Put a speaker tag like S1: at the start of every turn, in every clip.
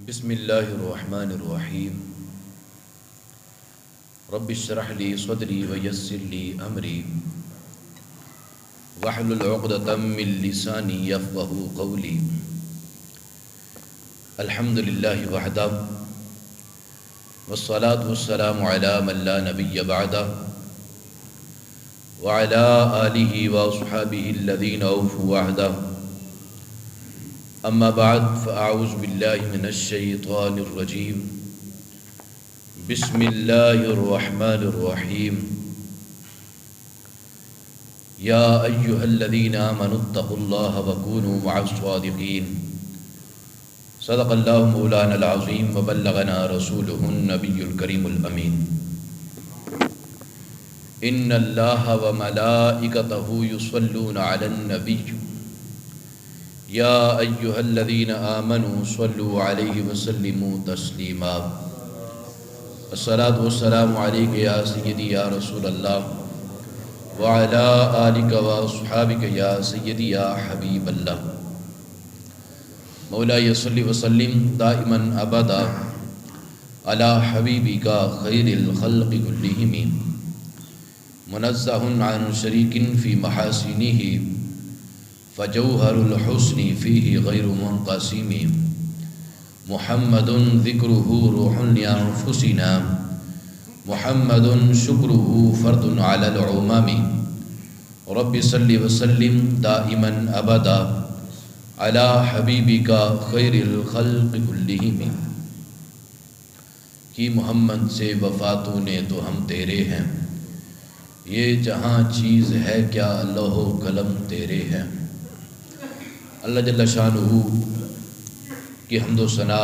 S1: بسم اللہ الرحمن الرحیم رب اشرح لی صدری ویسر لی امری واحلل عقدۃ من لسانی یفقہوا قولی الحمد للہ وحدہ والصلاة والسلام علی من لا نبی بعدہ وعلی آلہ واصحابہ الذین اوفوا عہدہ اما بعد فاعوذ باللہ من الشیطان الرجیم بسم اللہ الرحمن الرحیم یا ایہا الذین آمنوا اتقوا اللہ وکونوا مع الصادقین صدق اللہ مولانا العظیم وبلغنا رسولہ النبی الکریم الامین ان اللہ وملائکتہ یصلون علی النبی یا ایہا الذین آمنوا صلوا علیہ وسلموا تسلیما الصلاۃ والسلام علیک یا سیدی یا رسول اللہ وعلی آلک واصحابک یا سیدی یا حبیب اللہ مولاي صلی وسلم دائما ابدا علی حبیبک خیر الخلق کلہم منزہ عن شریک فی محاسنہ فجوہر الحسن فیہ غیر منقسم محمد ذکرہ روح لانفسنا محمد شکرہ فرد علی العمم رب صلی وسلم دائما ابدا علی حبیبک خیر الخلق کلہم کہ محمد سے وفاتوں نے تو ہم تیرے ہیں، یہ جہاں چیز ہے کیا لوح و قلم تیرے ہیں۔ اللہ جل شانہ کی حمد و ثنا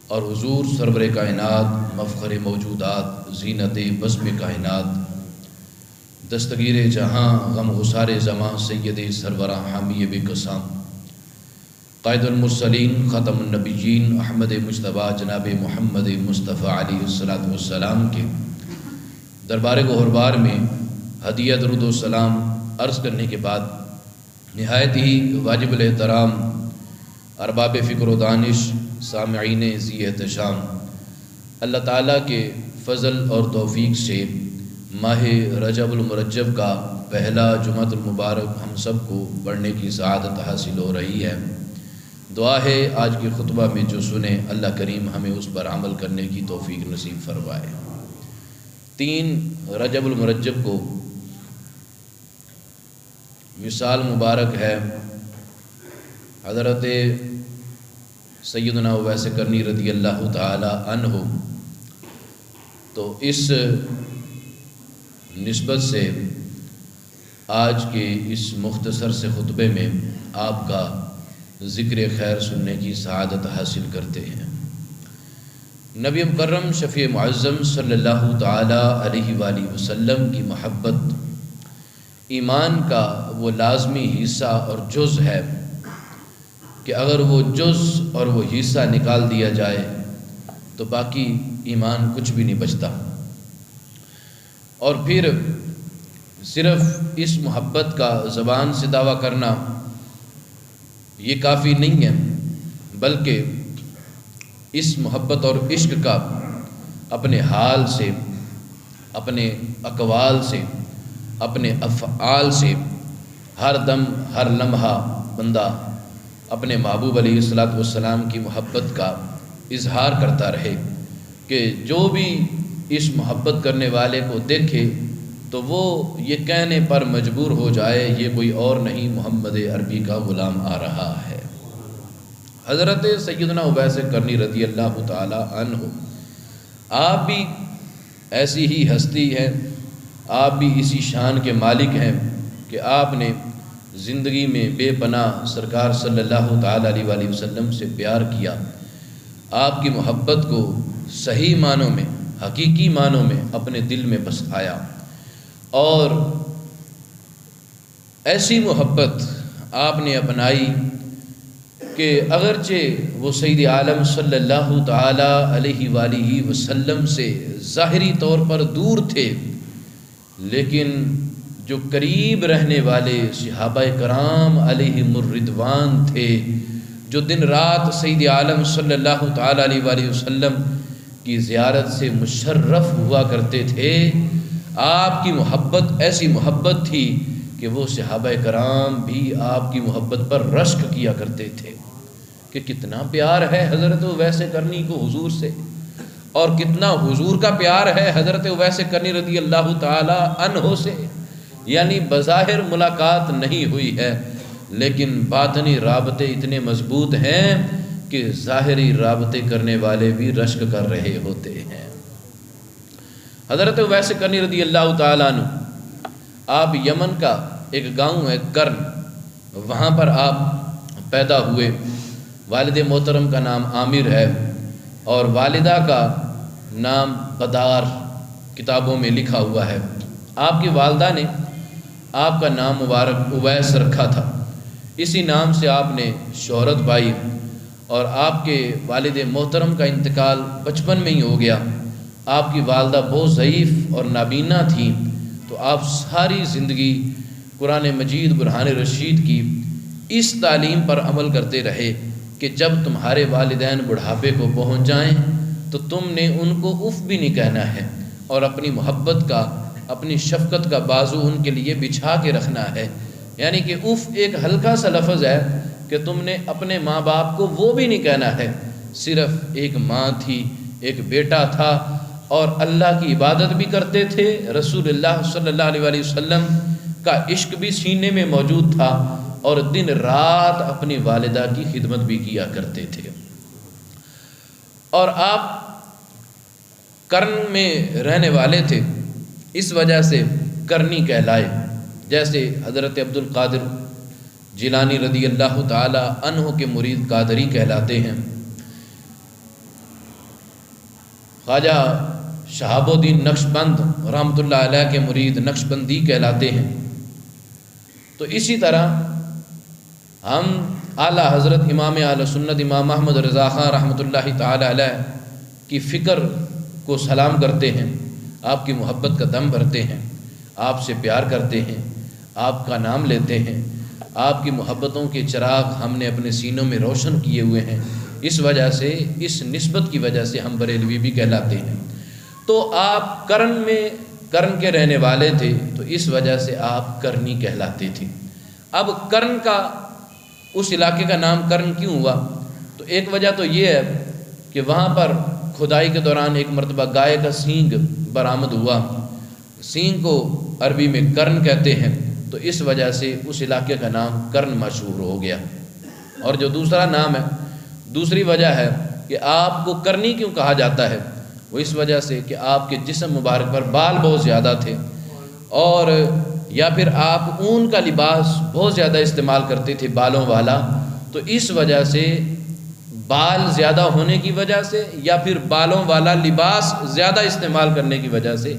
S1: اور حضور سرور کائنات مفخر موجودات زینت بزم کائنات دستگیر جہاں غم غسار زماں سید سربراہ حامی بقسام قائد المرسلین خاتم النبیین احمد مجتبیٰ جناب محمد مصطفیٰ علیہ الصلوۃ والسلام کے دربار گوہربار میں ہدیہ درود و سلام عرض کرنے کے بعد نہایت ہی واجب الاحترام ارباب فکر و دانش سامعین ذی احتشام اللہ تعالیٰ کے فضل اور توفیق سے ماہ رجب المرجب کا پہلا جمعۃ المبارک ہم سب کو پڑھنے کی سعادت حاصل ہو رہی ہے۔ دعا ہے آج کے خطبہ میں جو سنیں اللہ کریم ہمیں اس پر عمل کرنے کی توفیق نصیب فرمائے۔ 3 رجب المرجب کو مثال مبارک ہے حضرت سیدنا اویس کرنی رضی اللہ تعالی عنہ، تو اس نسبت سے آج کے اس مختصر سے خطبے میں آپ کا ذکر خیر سننے کی سعادت حاصل کرتے ہیں۔ نبی مکرم شفیع معظم صلی اللہ تعالی علیہ وآلہ وسلم کی محبت ایمان کا وہ لازمی حصہ اور جز ہے کہ اگر وہ جز اور وہ حصہ نکال دیا جائے تو باقی ایمان کچھ بھی نہیں بچتا، اور پھر صرف اس محبت کا زبان سے دعویٰ کرنا یہ کافی نہیں ہے، بلکہ اس محبت اور عشق کا اپنے حال سے، اپنے اقوال سے، اپنے افعال سے ہر دم ہر لمحہ بندہ اپنے محبوب علیہ الصلوۃ والسلام کی محبت کا اظہار کرتا رہے کہ جو بھی اس محبت کرنے والے کو دیکھے تو وہ یہ کہنے پر مجبور ہو جائے یہ کوئی اور نہیں محمد عربی کا غلام آ رہا ہے۔ حضرت سیدنا اویس کرنی رضی اللہ تعالی عنہ آپ بھی ایسی ہی ہستی ہیں، آپ بھی اسی شان کے مالک ہیں کہ آپ نے زندگی میں بے پناہ سرکار صلی اللہ تعالی علیہ وآلہ وسلم سے پیار کیا، آپ کی محبت کو صحیح معنوں میں حقیقی معنوں میں اپنے دل میں بسایا، اور ایسی محبت آپ نے اپنائی کہ اگرچہ وہ سید عالم صلی اللہ تعالی علیہ وآلہ وسلم سے ظاہری طور پر دور تھے، لیکن جو قریب رہنے والے صحابہ کرام علیہم الرضوان تھے جو دن رات سید عالم صلی اللہ تعالیٰ علیہ وآلہ وسلم کی زیارت سے مشرف ہوا کرتے تھے، آپ کی محبت ایسی محبت تھی کہ وہ صحابہ کرام بھی آپ کی محبت پر رشک کیا کرتے تھے کہ کتنا پیار ہے حضرت اویس کرنی کو حضور سے، اور کتنا حضور کا پیار ہے حضرت اویس کرنی رضی اللہ تعالی عنہ سے۔ یعنی بظاہر ملاقات نہیں ہوئی ہے، لیکن باطنی رابطے اتنے مضبوط ہیں کہ ظاہری رابطے کرنے والے بھی رشک کر رہے ہوتے ہیں۔ حضرت اویس کرنی رضی اللہ تعالیٰ عنہ، آپ یمن کا ایک گاؤں ہے کرن، وہاں پر آپ پیدا ہوئے۔ والد محترم کا نام عامر ہے اور والدہ کا نام بدار کتابوں میں لکھا ہوا ہے۔ آپ کی والدہ نے آپ کا نام مبارک اویس رکھا تھا، اسی نام سے آپ نے شہرت پائی، اور آپ کے والد محترم کا انتقال بچپن میں ہی ہو گیا۔ آپ کی والدہ بہت ضعیف اور نابینا تھیں، تو آپ ساری زندگی قرآن مجید برہان رشید کی اس تعلیم پر عمل کرتے رہے کہ جب تمہارے والدین بڑھاپے کو پہنچ جائیں تو تم نے ان کو اف بھی نہیں کہنا ہے، اور اپنی محبت کا، اپنی شفقت کا بازو ان کے لیے بچھا کے رکھنا ہے۔ یعنی کہ اف ایک ہلکا سا لفظ ہے کہ تم نے اپنے ماں باپ کو وہ بھی نہیں کہنا ہے۔ صرف ایک ماں تھی، ایک بیٹا تھا، اور اللہ کی عبادت بھی کرتے تھے، رسول اللہ صلی اللہ علیہ وآلہ وسلم کا عشق بھی سینے میں موجود تھا، اور دن رات اپنی والدہ کی خدمت بھی کیا کرتے تھے۔ اور آپ کرن میں رہنے والے تھے، اس وجہ سے کرنی کہلائے، جیسے حضرت عبد القادر جیلانی رضی اللہ تعالی عنہ کے مرید قادری کہلاتے ہیں، خواجہ شہاب الدین نقشبند رحمۃ اللہ علیہ کے مرید نقشبندی کہلاتے ہیں۔ تو اسی طرح ہم اعلیٰ حضرت امام اہل سنت امام احمد رضا خان رحمۃ اللہ تعالی علیہ کی فکر کو سلام کرتے ہیں، آپ کی محبت کا دم بھرتے ہیں، آپ سے پیار کرتے ہیں، آپ کا نام لیتے ہیں۔ آپ کی محبتوں کے چراغ ہم نے اپنے سینوں میں روشن کیے ہوئے ہیں، اس وجہ سے، اس نسبت کی وجہ سے ہم بریلوی بھی کہلاتے ہیں۔ تو آپ کرن کے رہنے والے تھے، تو اس وجہ سے آپ کرنی کہلاتے تھے۔ اب کرن کا، اس علاقے کا نام کرن کیوں ہوا؟ تو ایک وجہ تو یہ ہے کہ وہاں پر کھدائی کے دوران ایک مرتبہ گائے کا سینگ برآمد ہوا، سینگ کو عربی میں کرن کہتے ہیں، تو اس وجہ سے اس علاقے کا نام کرن مشہور ہو گیا۔ اور جو دوسرا نام ہے، دوسری وجہ ہے کہ آپ کو کرنی کیوں کہا جاتا ہے، وہ اس وجہ سے کہ آپ کے جسم مبارک پر بال بہت زیادہ تھے، اور یا پھر آپ اون کا لباس بہت زیادہ استعمال کرتے تھے، بالوں والا، تو اس وجہ سے، بال زیادہ ہونے کی وجہ سے، یا پھر بالوں والا لباس زیادہ استعمال کرنے کی وجہ سے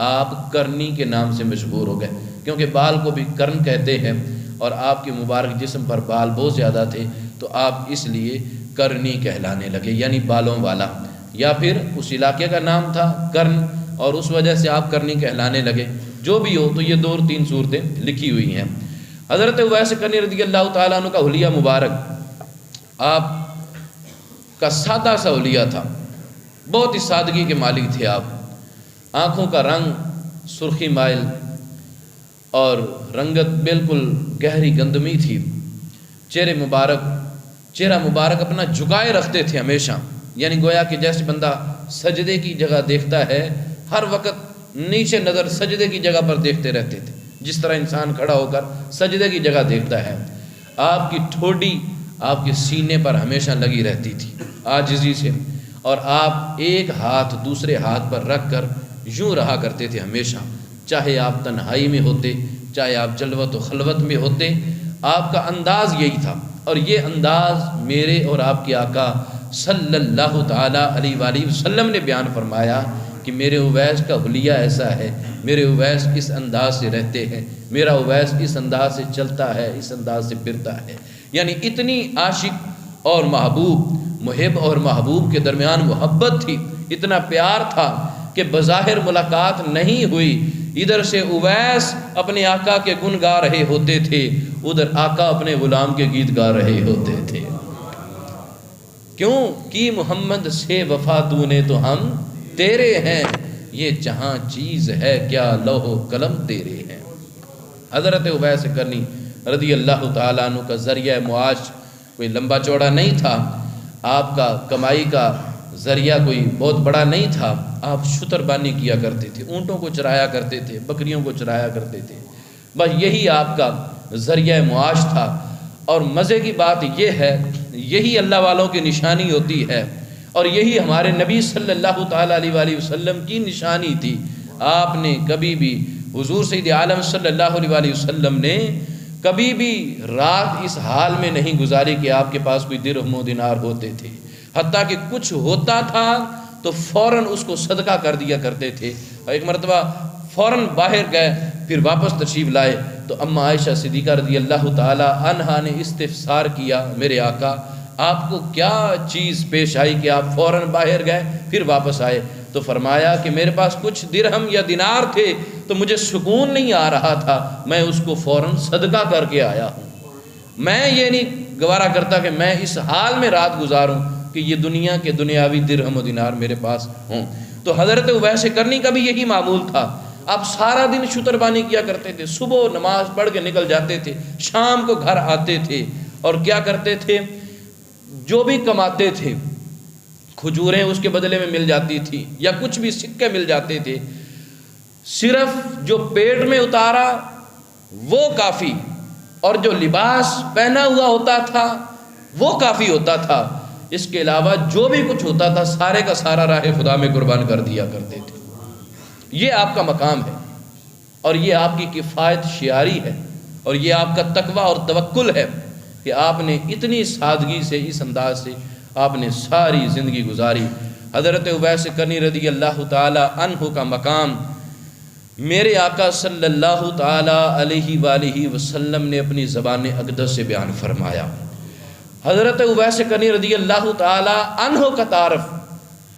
S1: آپ کرنی کے نام سے مشہور ہو گئے، کیونکہ بال کو بھی کرن کہتے ہیں، اور آپ کے مبارک جسم پر بال بہت زیادہ تھے، تو آپ اس لیے کرنی کہلانے لگے، یعنی بالوں والا، یا پھر اس علاقے کا نام تھا کرن اور اس وجہ سے آپ کرنی کہلانے لگے۔ جو بھی ہو، تو یہ 2 اور 3 صورتیں لکھی ہوئی ہیں۔ حضرت اویس کرنی رضی اللہ تعالیٰ عنہ کا حلیہ مبارک، آپ کا سادہ سا حلیہ تھا، بہت ہی سادگی کے مالک تھے آپ۔ آنکھوں کا رنگ سرخی مائل اور رنگت بالکل گہری گندمی تھی۔ چہرہ مبارک اپنا جھکائے رکھتے تھے ہمیشہ، یعنی گویا کہ جیسے بندہ سجدے کی جگہ دیکھتا ہے، ہر وقت نیچے نظر سجدے کی جگہ پر دیکھتے رہتے تھے، جس طرح انسان کھڑا ہو کر سجدے کی جگہ دیکھتا ہے۔ آپ کی ٹھوڈی آپ کے سینے پر ہمیشہ لگی رہتی تھی عاجزی سے، اور آپ ایک ہاتھ دوسرے ہاتھ پر رکھ کر یوں رہا کرتے تھے ہمیشہ، چاہے آپ تنہائی میں ہوتے، چاہے آپ جلوت و خلوت میں ہوتے، آپ کا انداز یہی تھا۔ اور یہ انداز میرے اور آپ کے آقا صلی اللہ تعالیٰ علیہ وآلہ وسلم نے بیان فرمایا کہ میرے اویس کا حلیہ ایسا ہے، میرے اویس اس انداز سے رہتے ہیں، میرا اویس اس انداز سے چلتا ہے، اس انداز سے پھرتا ہے۔ یعنی اتنی عاشق اور محبوب، محب اور محبوب کے درمیان محبت تھی، اتنا پیار تھا کہ بظاہر ملاقات نہیں ہوئی، ادھر سے اویس اپنے آقا کے گن گا رہے ہوتے تھے، ادھر آقا اپنے غلام کے گیت گا رہے ہوتے تھے۔ کیوں کی محمد سے وفا تو نے تو ہم تیرے ہیں، یہ جہاں چیز ہے کیا لوح و قلم تیرے ہیں۔ حضرت اویس کرنی رضی اللہ تعالیٰ عنہ کا ذریعہ معاش کوئی لمبا چوڑا نہیں تھا، آپ کا کمائی کا ذریعہ کوئی بہت بڑا نہیں تھا، آپ شتر بانی کیا کرتے تھے، اونٹوں کو چرایا کرتے تھے، بکریوں کو چرایا کرتے تھے، بس یہی آپ کا ذریعہ معاش تھا۔ اور مزے کی بات یہ ہے، یہی اللہ والوں کی نشانی ہوتی ہے، اور یہی ہمارے نبی صلی اللہ تعالیٰ علیہ وآلہ وسلم کی نشانی تھی۔ آپ نے کبھی بھی، حضور سید عالم صلی اللہ علیہ وآلہ وسلم نے کبھی بھی رات اس حال میں نہیں گزاری کہ آپ کے پاس کوئی درہم و دینار ہوتے تھے، حتیٰ کہ کچھ ہوتا تھا تو فوراً اس کو صدقہ کر دیا کرتے تھے۔ ایک مرتبہ فوراً باہر گئے، پھر واپس تشریف لائے تو اما عائشہ صدیقہ رضی اللہ تعالی عنہا نے استفسار کیا، میرے آقا آپ کو کیا چیز پیش آئی کہ آپ فوراً باہر گئے پھر واپس آئے؟ تو فرمایا کہ میرے پاس کچھ درہم یا دینار تھے تو مجھے سکون نہیں آ رہا تھا، میں اس کو فوراً صدقہ کر کے آیا ہوں۔ میں یہ نہیں گوارا کرتا کہ میں اس حال میں رات گزاروں کہ یہ دنیا کے دنیاوی درہم و دینار میرے پاس ہوں۔ تو حضرت اویس کرنی کا بھی یہی معمول تھا، آپ سارا دن شتر بانی کیا کرتے تھے، صبح نماز پڑھ کے نکل جاتے تھے، شام کو گھر آتے تھے اور کیا کرتے تھے، جو بھی کماتے تھے کھجوریں اس کے بدلے میں مل جاتی تھی یا کچھ بھی سکے مل جاتے تھے، صرف جو پیٹ میں اتارا وہ کافی، اور جو لباس پہنا ہوا ہوتا تھا وہ کافی ہوتا تھا، اس کے علاوہ جو بھی کچھ ہوتا تھا سارے کا سارا راہ خدا میں قربان کر دیا کرتے تھے۔ یہ آپ کا مقام ہے، اور یہ آپ کی کفایت شعاری ہے، اور یہ آپ کا تقویٰ اور توکل ہے کہ آپ نے اتنی سادگی سے، اس انداز سے آپ نے ساری زندگی گزاری۔ حضرت اویس کرنی رضی اللہ تعالی عنہ کا مقام میرے آقا صلی اللہ تعالی علیہ وآلہ وسلم نے اپنی زبان اقدس سے بیان فرمایا۔ حضرت اویس کرنی رضی اللہ تعالی عنہ کا تعارف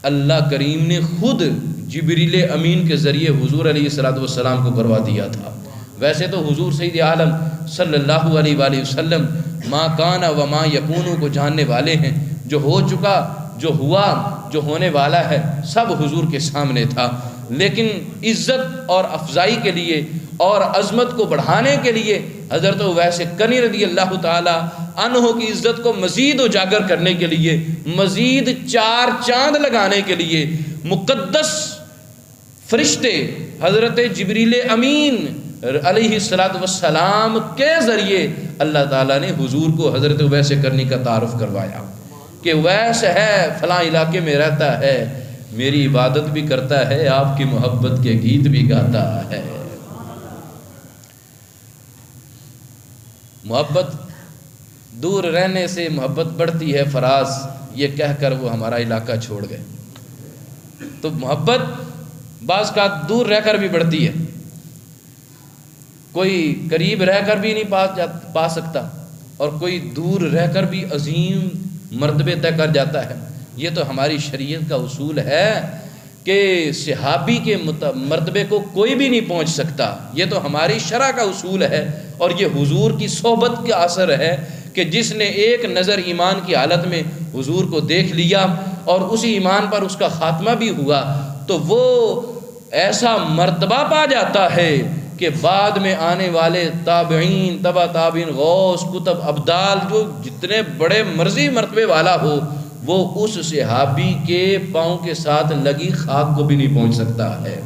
S1: اللہ کریم نے خود جبریل امین کے ذریعے حضور علیہ السلام کو کروا دیا تھا۔ ویسے تو حضور سید عالم صلی اللہ علیہ وآلہ وسلم ما کان و ما یکون کو جاننے والے ہیں، جو ہو چکا، جو ہوا، جو ہونے والا ہے سب حضور کے سامنے تھا، لیکن عزت اور افزائی کے لیے اور عظمت کو بڑھانے کے لیے حضرت اویس کرنی رضی اللہ تعالی عنہ کی عزت کو مزید اجاگر کرنے کے لیے، مزید 4 چاند لگانے کے لیے مقدس فرشتے حضرت جبریل امین علیہ السلام کے ذریعے اللہ تعالیٰ نے حضور کو حضرت اویس کرنی کا تعارف کروایا کہ اویس ہے، فلاں علاقے میں رہتا ہے، میری عبادت بھی کرتا ہے، آپ کی محبت کے گیت بھی گاتا ہے۔ محبت دور رہنے سے محبت بڑھتی ہے فراز، یہ کہہ کر وہ ہمارا علاقہ چھوڑ گئے۔ تو محبت بعض کا دور رہ کر بھی بڑھتی ہے، کوئی قریب رہ کر بھی نہیں پا سکتا، اور کوئی دور رہ کر بھی عظیم مرتبے طے کر جاتا ہے۔ یہ تو ہماری شریعت کا اصول ہے کہ صحابی کے مرتبے کو کوئی بھی نہیں پہنچ سکتا، یہ تو ہماری شرع کا اصول ہے، اور یہ حضور کی صحبت کا اثر ہے کہ جس نے ایک نظر ایمان کی حالت میں حضور کو دیکھ لیا اور اسی ایمان پر اس کا خاتمہ بھی ہوا، تو وہ ایسا مرتبہ پا جاتا ہے کہ بعد میں آنے والے تابعین، تبع تابعین، غوث، کتب، ابدال، جو جتنے بڑے مرضی مرتبے والا ہو، وہ اس صحابی کے پاؤں کے ساتھ لگی خاک کو بھی نہیں پہنچ سکتا ہے۔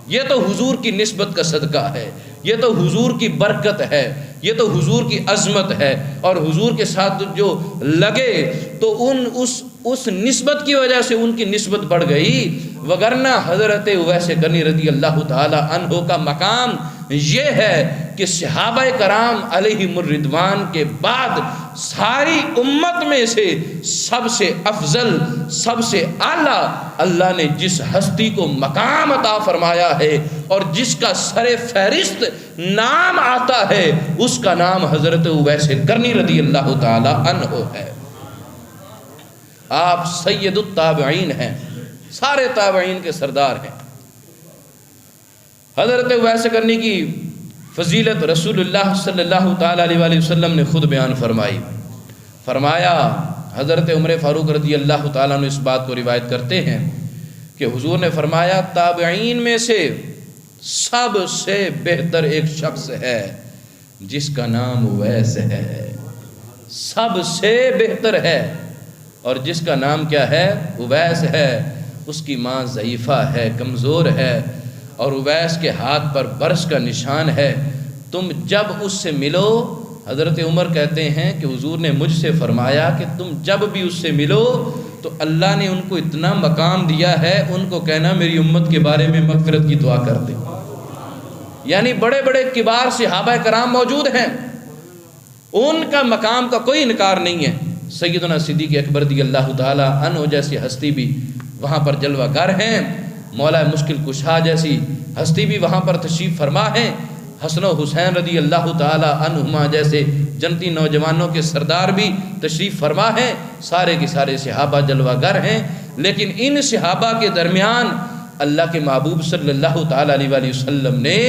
S1: یہ تو حضور کی نسبت کا صدقہ ہے، یہ تو حضور کی برکت ہے، یہ تو حضور کی عظمت ہے، اور حضور کے ساتھ جو لگے تو اس نسبت کی وجہ سے ان کی نسبت بڑھ گئی، وگرنہ حضرت اویس کرنی رضی اللہ تعالی عنہ کا مقام یہ ہے کہ صحابہ کرام علیہم الرضوان کے بعد ساری امت میں سے سب سے افضل، سب سے اعلیٰ اللہ نے جس ہستی کو مقام عطا فرمایا ہے اور جس کا سر فہرست نام آتا ہے، اس کا نام حضرت اویس کرنی رضی اللہ تعالی عنہ ہے۔ آپ سید التابعین ہیں، سارے تابعین کے سردار ہیں۔ حضرت اویس کرنی کی فضیلت رسول اللہ صلی اللہ تعالی علیہ وسلم نے خود بیان فرمائی۔ فرمایا حضرت عمر فاروق رضی اللہ تعالیٰ عنہ اس بات کو روایت کرتے ہیں کہ حضور نے فرمایا تابعین میں سے سب سے بہتر ایک شخص ہے جس کا نام اویس ہے، سب سے بہتر ہے، اور جس کا نام کیا ہے؟ اویس ہے۔ اس کی ماں ضعیفہ ہے، کمزور ہے، اور اویس کے ہاتھ پر برس کا نشان ہے۔ تم جب اس سے ملو، حضرت عمر کہتے ہیں کہ حضور نے مجھ سے فرمایا کہ تم جب بھی اس سے ملو تو اللہ نے ان کو اتنا مقام دیا ہے، ان کو کہنا میری امت کے بارے میں مغفرت کی دعا کر دے۔ یعنی بڑے بڑے کبار صحابہ کرام موجود ہیں، ان کا مقام کا کوئی انکار نہیں ہے۔ سیدنا صدیق اکبر رضی اللہ تعالی عنہ جیسی ہستی بھی وہاں پر جلوہ گر ہیں، مولا مشکل کشا جیسی ہستی بھی وہاں پر تشریف فرما ہے، حسن و حسین رضی اللہ تعالی عنہما جیسے جنتی نوجوانوں کے سردار بھی تشریف فرما ہیں، سارے کے سارے صحابہ جلوہ گر ہیں۔ لیکن ان صحابہ کے درمیان اللہ کے محبوب صلی اللہ تعالی علیہ وآلہ وسلم نے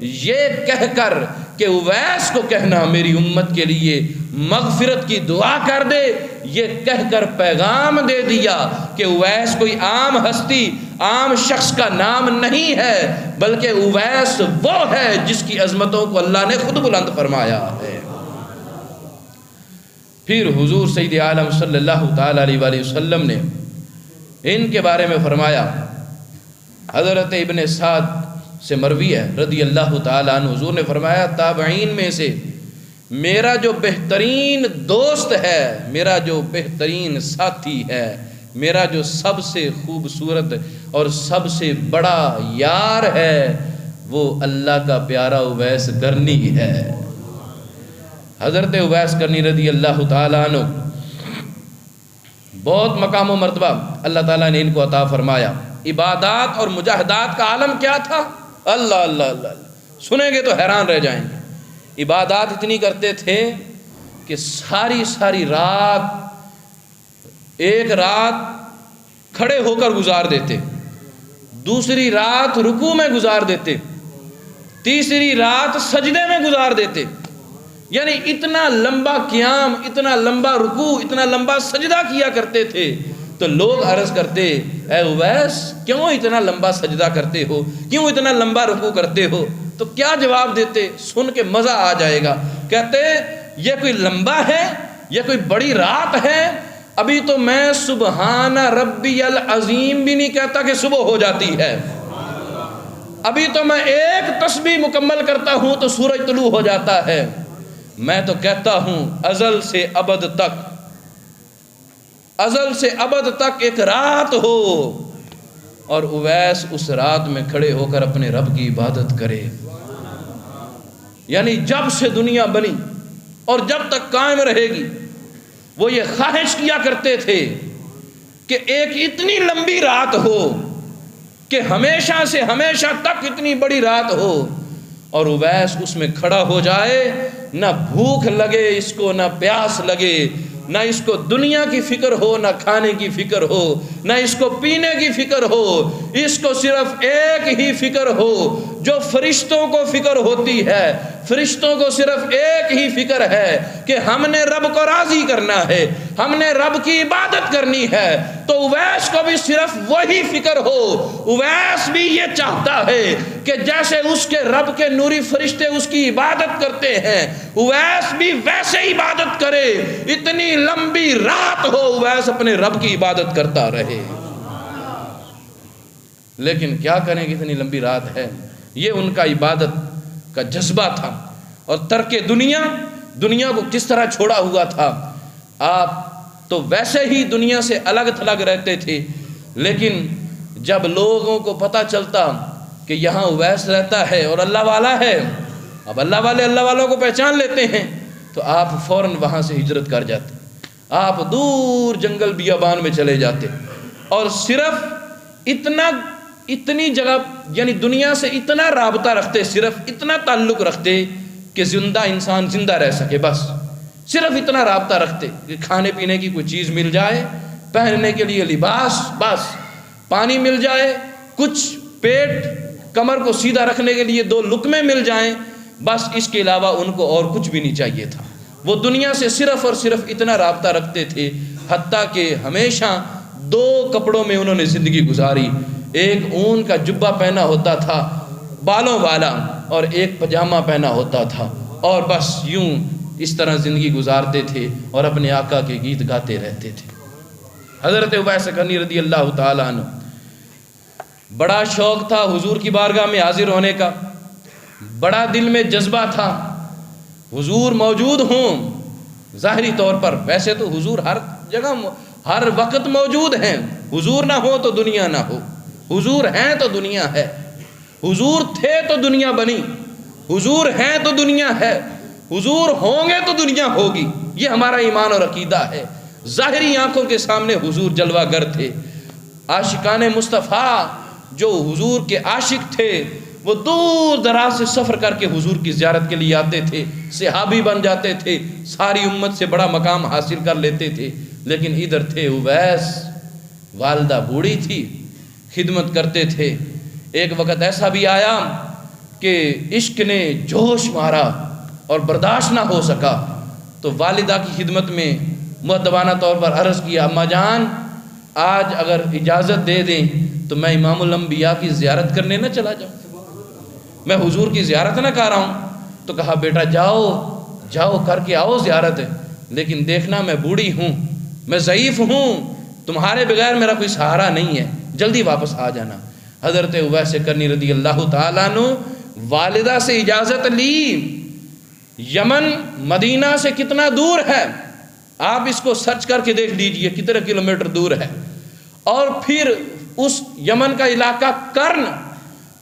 S1: یہ کہہ کر کہ اویس کو کہنا میری امت کے لیے مغفرت کی دعا کر دے، یہ کہہ کر پیغام دے دیا کہ اویس کوئی عام ہستی، عام شخص کا نام نہیں ہے، بلکہ اویس وہ ہے جس کی عظمتوں کو اللہ نے خود بلند فرمایا ہے۔ پھر حضور سید عالم صلی اللہ تعالی علیہ وآلہ وسلم نے ان کے بارے میں فرمایا، حضرت ابن سعد سے مروی ہے رضی اللہ تعالیٰ عنہ، حضور نے فرمایا تابعین میں سے میرا جو بہترین دوست ہے، میرا جو بہترین ساتھی ہے، میرا جو سب سے خوبصورت اور سب سے بڑا یار ہے، وہ اللہ کا پیارا اویس قرنی ہے۔ حضرت اویس قرنی رضی اللہ تعالیٰ عنہ بہت مقام و مرتبہ اللہ تعالیٰ نے ان کو عطا فرمایا۔ عبادات اور مجاہدات کا عالم کیا تھا؟ اللہ اللہ اللہ اللہ، سنیں گے تو حیران رہ جائیں گے۔ عبادات اتنی کرتے تھے کہ ساری رات، ایک رات کھڑے ہو کر گزار دیتے، دوسری رات رکوع میں گزار دیتے، تیسری رات سجدے میں گزار دیتے۔ یعنی اتنا لمبا قیام، اتنا لمبا رکوع، اتنا لمبا سجدہ کیا کرتے تھے۔ تو لوگ عرض کرتے، اے اویس کیوں اتنا لمبا سجدہ کرتے ہو، کیوں اتنا لمبا رکوع کرتے ہو؟ تو کیا جواب دیتے؟ سن کے مزہ آ جائے گا۔ کہتے یہ کوئی لمبا ہے، یہ کوئی بڑی رات ہے، ابھی تو میں سبحان ربی العظیم بھی نہیں کہتا کہ صبح ہو جاتی ہے، ابھی تو میں ایک تسبیح مکمل کرتا ہوں تو سورج طلوع ہو جاتا ہے۔ میں تو کہتا ہوں ازل سے ابد تک، ازل سے ابد تک ایک رات ہو، اور اویس اس رات میں کھڑے ہو کر اپنے رب کی عبادت کرے۔ یعنی جب سے دنیا بنی اور جب تک قائم رہے گی، وہ یہ خواہش کیا کرتے تھے کہ ایک اتنی لمبی رات ہو، کہ ہمیشہ سے ہمیشہ تک اتنی بڑی رات ہو، اور اویس اس میں کھڑا ہو جائے، نہ بھوک لگے اس کو، نہ پیاس لگے، نہ اس کو دنیا کی فکر ہو، نہ کھانے کی فکر ہو، نہ اس کو پینے کی فکر ہو، اس کو صرف ایک ہی فکر ہو جو فرشتوں کو فکر ہوتی ہے۔ فرشتوں کو صرف ایک ہی فکر ہے کہ ہم نے رب کو راضی کرنا ہے، ہم نے رب کی عبادت کرنی ہے۔ تو اویس کو بھی صرف وہی فکر ہو، اویس بھی یہ چاہتا ہے کہ جیسے اس کے رب کے نوری فرشتے اس کی عبادت کرتے ہیں، اویس بھی ویسے عبادت کرے، اتنی لمبی رات ہو اویس اپنے رب کی عبادت کرتا رہے۔ لیکن کیا کریں کہ اتنی لمبی رات ہے، یہ ان کا عبادت کا جذبہ تھا۔ اور ترک دنیا کو کس طرح چھوڑا ہوا تھا۔ آپ تو ویسے ہی دنیا سے الگ تھلگ رہتے تھے، لیکن جب لوگوں کو پتہ چلتا کہ یہاں اویس رہتا ہے اور اللہ والا ہے، اب اللہ والوں کو پہچان لیتے ہیں، تو آپ فوراً وہاں سے ہجرت کر جاتے، آپ دور جنگل بیابان میں چلے جاتے، اور صرف اتنی جگہ، یعنی دنیا سے اتنا رابطہ رکھتے، صرف اتنا تعلق رکھتے کہ زندہ انسان زندہ رہ سکے، بس صرف اتنا رابطہ رکھتے کہ کھانے پینے کی کوئی چیز مل جائے، پہننے کے لیے لباس، بس پانی مل جائے، کچھ پیٹ کمر کو سیدھا رکھنے کے لیے 2 لقمے مل جائیں، بس اس کے علاوہ ان کو اور کچھ بھی نہیں چاہیے تھا۔ وہ دنیا سے صرف اور صرف اتنا رابطہ رکھتے تھے۔ حتیٰ کہ ہمیشہ 2 کپڑوں میں انہوں نے زندگی گزاری، ایک اون کا جبہ پہنا ہوتا تھا بالوں والا اور ایک پجامہ پہنا ہوتا تھا، اور بس یوں اس طرح زندگی گزارتے تھے اور اپنے آقا کے گیت گاتے رہتے تھے۔ حضرت اویس قرنی رضی اللہ تعالیٰ عنہ بڑا شوق تھا حضور کی بارگاہ میں حاضر ہونے کا، بڑا دل میں جذبہ تھا حضور موجود ہوں۔ ظاہری طور پر ویسے تو حضور ہر جگہ ہر وقت موجود ہیں، حضور نہ ہو تو دنیا نہ ہو، حضور ہیں تو دنیا ہے، حضور تھے تو دنیا بنی، حضور ہیں تو دنیا ہے، حضور ہوں گے تو دنیا ہوگی، یہ ہمارا ایمان اور عقیدہ ہے۔ ظاہری آنکھوں کے سامنے حضور جلوہ گر تھے، عاشقان مصطفیٰ جو حضور کے عاشق تھے وہ دور دراز سے سفر کر کے حضور کی زیارت کے لیے آتے تھے، صحابی بن جاتے تھے، ساری امت سے بڑا مقام حاصل کر لیتے تھے، لیکن ادھر تھے اویس، والدہ بوڑھی تھی، خدمت کرتے تھے۔ ایک وقت ایسا بھی آیا کہ عشق نے جوش مارا اور برداشت نہ ہو سکا، تو والدہ کی خدمت میں مؤدبانہ طور پر عرض کیا، اماں جان آج اگر اجازت دے دیں تو میں امام الانبیاء کی زیارت کرنے نہ چلا جاؤں، میں حضور کی زیارت نہ کر رہا ہوں۔ تو کہا بیٹا جاؤ جاؤ کر کے آؤ زیارت، لیکن دیکھنا میں بوڑھی ہوں، میں ضعیف ہوں، تمہارے بغیر میرا کوئی سہارا نہیں ہے، جلدی واپس آ جانا۔ حضرت اویس قرنی رضی اللہ تعالیٰ عنہ والدہ سے اجازت لی۔ یمن مدینہ سے کتنا دور ہے آپ اس کو سرچ کر کے دیکھ لیجئے کتنے کلومیٹر دور ہے، اور پھر اس یمن کا علاقہ کرن،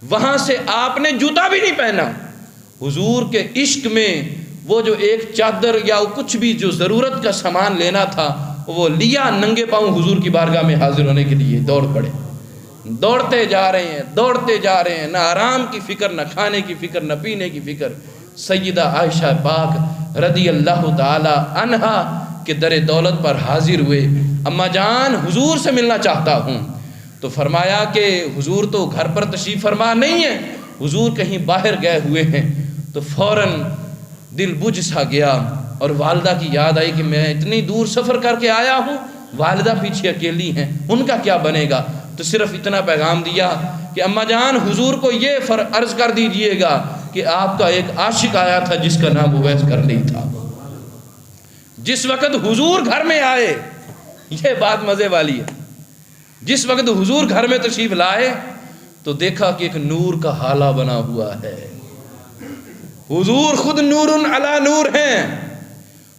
S1: وہاں سے آپ نے جوتا بھی نہیں پہنا، حضور کے عشق میں وہ جو ایک چادر یا کچھ بھی جو ضرورت کا سامان لینا تھا وہ لیا، ننگے پاؤں حضور کی بارگاہ میں حاضر ہونے کے لیے دوڑ پڑے، دوڑتے جا رہے ہیں دوڑتے جا رہے ہیں، نہ آرام کی فکر، نہ کھانے کی فکر، نہ پینے کی فکر۔ سیدہ عائشہ پاک رضی اللہ تعالی عنہا کے در دولت پر حاضر ہوئے، اماں جان حضور سے ملنا چاہتا ہوں۔ تو فرمایا کہ حضور تو گھر پر تشریف فرما نہیں ہے، حضور کہیں باہر گئے ہوئے ہیں۔ تو فوراً دل بجھ سا گیا اور والدہ کی یاد آئی کہ میں اتنی دور سفر کر کے آیا ہوں، والدہ پیچھے اکیلی ہیں، ان کا کیا بنے گا؟ تو صرف اتنا پیغام دیا کہ اماں جان حضور کو یہ عرض کر دیجئے گا کہ آپ کا ایک عاشق آیا تھا جس کا نام اویس قرنی تھا۔ جس وقت حضور گھر میں آئے، یہ بات مزے والی ہے، جس وقت حضور گھر میں تشریف لائے تو دیکھا کہ ایک نور کا حالہ بنا ہوا ہے۔ حضور خود نور علی نور ہیں،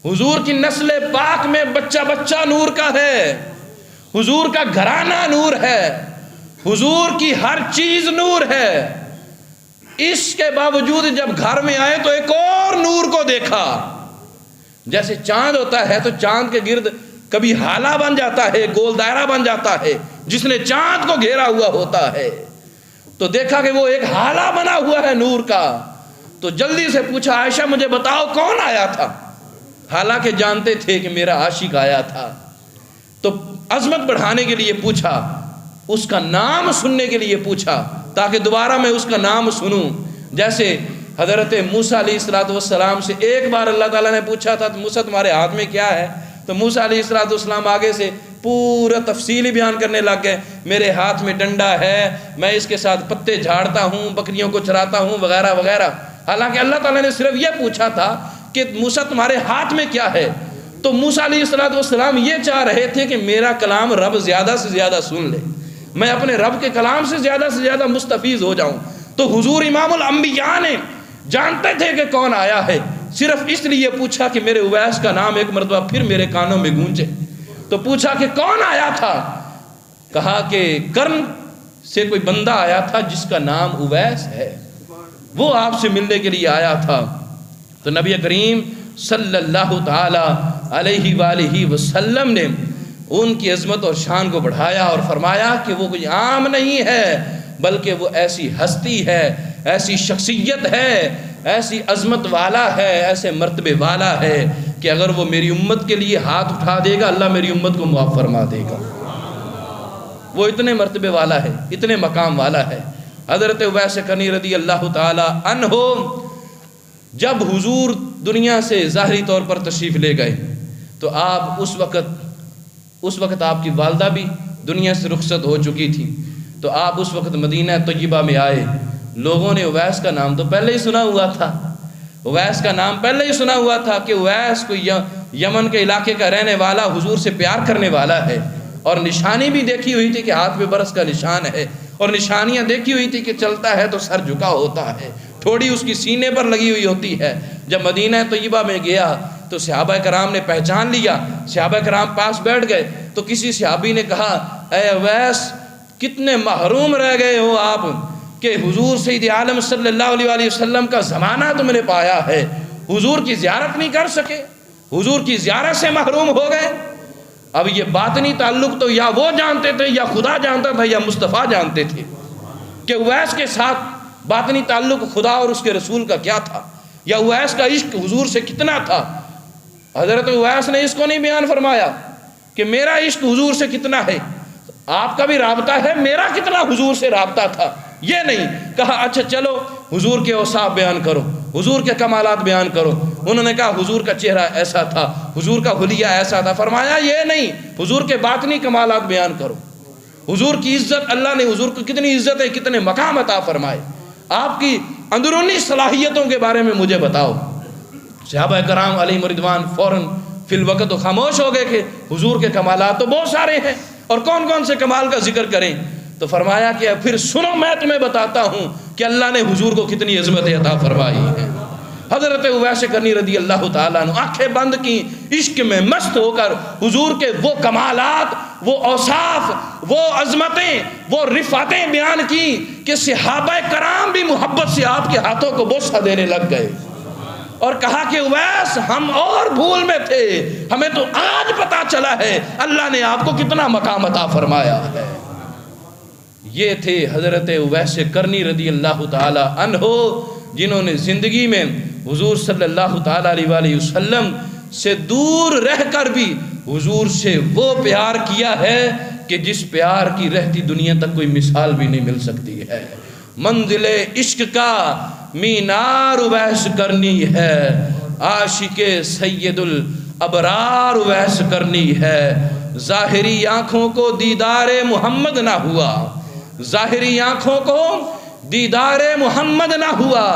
S1: حضور کی نسل پاک میں بچہ بچہ نور کا ہے، حضور کا گھرانہ نور ہے، حضور کی ہر چیز نور ہے۔ اس کے باوجود جب گھر میں آئے تو ایک اور نور کو دیکھا، جیسے چاند ہوتا ہے تو چاند کے گرد کبھی حالہ بن جاتا ہے، گول دائرہ بن جاتا ہے جس نے چاند کو گھیرا ہوا ہوتا ہے، تو دیکھا کہ وہ ایک حالہ بنا ہوا ہے نور کا۔ تو جلدی سے پوچھا عائشہ مجھے بتاؤ کون آیا تھا، حالانکہ جانتے تھے کہ میرا عاشق آیا تھا۔ تو عظمت بڑھانے کے لیے پوچھا، اس کا نام سننے کے لیے پوچھا تاکہ دوبارہ میں اس کا نام سنوں۔ جیسے حضرت موسیٰ علیہ السلام سے ایک بار اللہ تعالیٰ نے پوچھا تھا موسیٰ تمہارے ہاتھ میں کیا ہے، تو موسیٰ علیہ السلام آگے سے پورا تفصیلی بیان کرنے لگ گئے، میرے ہاتھ میں ڈنڈا ہے، میں اس کے ساتھ پتے جھاڑتا ہوں، بکریوں کو چراتا ہوں وغیرہ وغیرہ۔ حالانکہ اللہ تعالیٰ نے صرف یہ پوچھا تھا کہ موسیٰ تمہارے ہاتھ میں کیا ہے، تو موسیٰ علیہ السلام یہ چاہ رہے تھے کہ میرا کلام رب زیادہ سے زیادہ سن لے، میں اپنے رب کے کلام سے زیادہ مستفیض ہو جاؤں۔ تو حضور امام الانبیاء نے جانتے تھے کہ کون آیا ہے، صرف اس لیے پوچھا کہ میرے اویس کا نام ایک مرتبہ پھر میرے کانوں میں گونجے۔ تو پوچھا کہ کون آیا تھا، کہا کہ کرن سے کوئی بندہ آیا تھا جس کا نام اویس ہے، وہ آپ سے ملنے کے لیے آیا تھا۔ تو نبی کریم صلی اللہ تعالی علیہ وآلہ وسلم نے ان کی عظمت اور شان کو بڑھایا اور فرمایا کہ وہ کوئی عام نہیں ہے بلکہ وہ ایسی ہستی ہے، ایسی شخصیت ہے، ایسی عظمت والا ہے، ایسے مرتبے والا ہے کہ اگر وہ میری امت کے لیے ہاتھ اٹھا دے گا اللہ میری امت کو معاف فرما دے گا۔ وہ اتنے مرتبے والا ہے، اتنے مقام والا ہے۔ حضرت اویس قرنی رضی اللہ تعالی عنہ جب حضور دنیا سے ظاہری طور پر تشریف لے گئے تو آپ اس وقت اس وقت آپ کی والدہ بھی دنیا سے رخصت ہو چکی تھی، تو آپ اس وقت مدینہ طیبہ میں آئے۔ لوگوں نے اویس کا نام تو پہلے ہی سنا ہوا تھا، اویس کا نام پہلے ہی سنا ہوا تھا کہ اویس کوئی یمن کے علاقے کا رہنے والا، حضور سے پیار کرنے والا ہے، اور نشانی بھی دیکھی ہوئی تھی کہ ہاتھ پہ برس کا نشان ہے، اور نشانیاں دیکھی ہوئی تھی کہ چلتا ہے تو سر جھکا ہوتا ہے، تھوڑی اس کی سینے پر لگی ہوئی ہوتی ہے۔ جب مدینہ طیبہ میں گیا تو صحابہ کرام نے پہچان لیا، صحابہ کرام پاس بیٹھ گئے، تو کسی صحابی نے کہا اے اویس کتنے محروم رہ گئے ہو آپ کہ حضور سید عالم صلی اللہ علیہ وآلہ وسلم کا زمانہ تم نے پایا ہے، حضور کی زیارت نہیں کر سکے، حضور کی زیارت سے محروم ہو گئے۔ اب یہ باطنی تعلق تو یا وہ جانتے تھے یا خدا جانتا تھا یا مصطفیٰ جانتے تھے کہ اویس کے ساتھ باطنی تعلق خدا اور اس کے رسول کا کیا تھا، یا اویس کا عشق حضور سے کتنا تھا۔ حضرت اویس نے اس کو نہیں بیان فرمایا کہ میرا عشق حضور سے کتنا ہے، آپ کا بھی رابطہ ہے، میرا کتنا حضور سے رابطہ تھا، یہ نہیں کہا اچھا چلو حضور کے اوصاف بیان کرو، حضور کے کمالات بیان کرو۔ انہوں نے کہا حضور کا چہرہ ایسا تھا، حضور کا حلیہ ایسا تھا۔ فرمایا یہ نہیں، حضور کے باطنی کمالات بیان کرو، حضور کی عزت، اللہ نے حضور کو کتنی عزت ہے، کتنے مقام عطا فرمائے، آپ کی اندرونی صلاحیتوں کے بارے میں مجھے بتاؤ۔ صحابہ کرام علیہم رضوان فوراً فی الوقت تو خاموش ہو گئے کہ حضور کے کمالات تو بہت سارے ہیں، اور کون کون سے کمال کا ذکر کریں؟ تو فرمایا کہ پھر سنو میں تمہیں بتاتا ہوں کہ اللہ نے حضور کو کتنی عظمت عطا فرمائی ہے۔ حضرت اویس کرنی رضی اللہ تعالیٰ عنہ آنکھیں بند کی، عشق میں مست ہو کر حضور کے وہ کمالات، وہ اوصاف، وہ عظمتیں، وہ رفعتیں بیان کی کہ صحابہ کرام بھی محبت سے آپ کے ہاتھوں کو بوسہ دینے لگ گئے، اور کہا کہ اویس ہم اور بھول میں تھے، ہمیں تو آج پتا چلا ہے اللہ نے آپ کو کتنا مقام عطا فرمایا ہے۔ یہ تھے حضرت اویس کرنی رضی اللہ تعالی عنہ، جنہوں نے زندگی میں حضور صلی اللہ تعالی علیہ وآلہ وسلم سے دور رہ کر بھی حضور سے وہ پیار کیا ہے کہ جس پیار کی رہتی دنیا تک کوئی مثال بھی نہیں مل سکتی ہے۔ منزل عشق کا مینار اویس کرنی ہے، عاشق سید الابرار اویس کرنی ہے۔ ظاہری آنکھوں کو دیدار محمد نہ ہوا، ظاہری آنکھوں کو دیدار محمد نہ ہوا،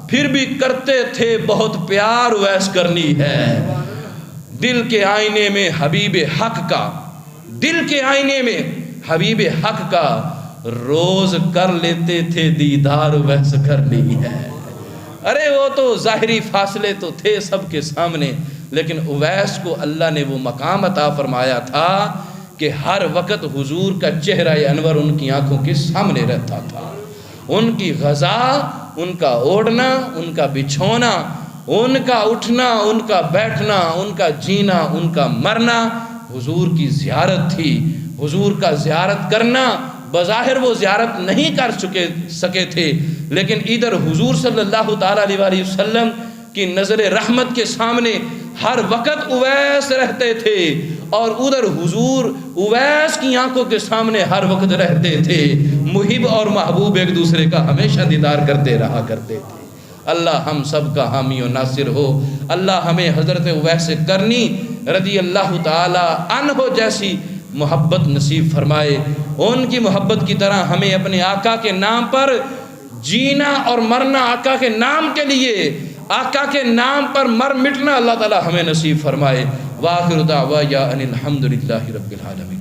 S1: پھر بھی کرتے تھے بہت پیار اویس کرنی ہے۔ دل کے آئینے میں حبیب حق کا، دل کے آئینے میں حبیب حق کا روز کر لیتے تھے دیدار اویس کرنی ہے۔ ارے وہ تو ظاہری فاصلے تو تھے سب کے سامنے، لیکن اویس کو اللہ نے وہ مقام عطا فرمایا تھا کہ ہر وقت حضور کا چہرہ انور ان کی آنکھوں کے سامنے رہتا تھا۔ ان کی غذا، ان کا اوڑھنا، ان کا بچھونا، ان کا اٹھنا، ان کا بیٹھنا، ان کا جینا، ان کا مرنا حضور کی زیارت تھی۔ حضور کا زیارت کرنا بظاہر وہ زیارت نہیں کر سکے تھے، لیکن ادھر حضور صلی اللہ تعالیٰ علیہ وآلہ وسلم کی نظر رحمت کے سامنے ہر وقت اویس رہتے تھے، اور ادھر حضور اویس کی آنکھوں کے سامنے ہر وقت رہتے تھے۔ محب اور محبوب ایک دوسرے کا ہمیشہ دیدار کرتے رہا کرتے تھے۔ اللہ ہم سب کا حامی و ناصر ہو۔ اللہ ہمیں حضرت اویس کرنی رضی اللہ تعالی عنہ جیسی محبت نصیب فرمائے۔ ان کی محبت کی طرح ہمیں اپنے آقا کے نام پر جینا اور مرنا، آقا کے نام کے لیے، آقا کے نام پر مر مٹنا اللہ تعالی ہمیں نصیب فرمائے۔ وآخر دعوانا ان الحمد للہ رب العالمین۔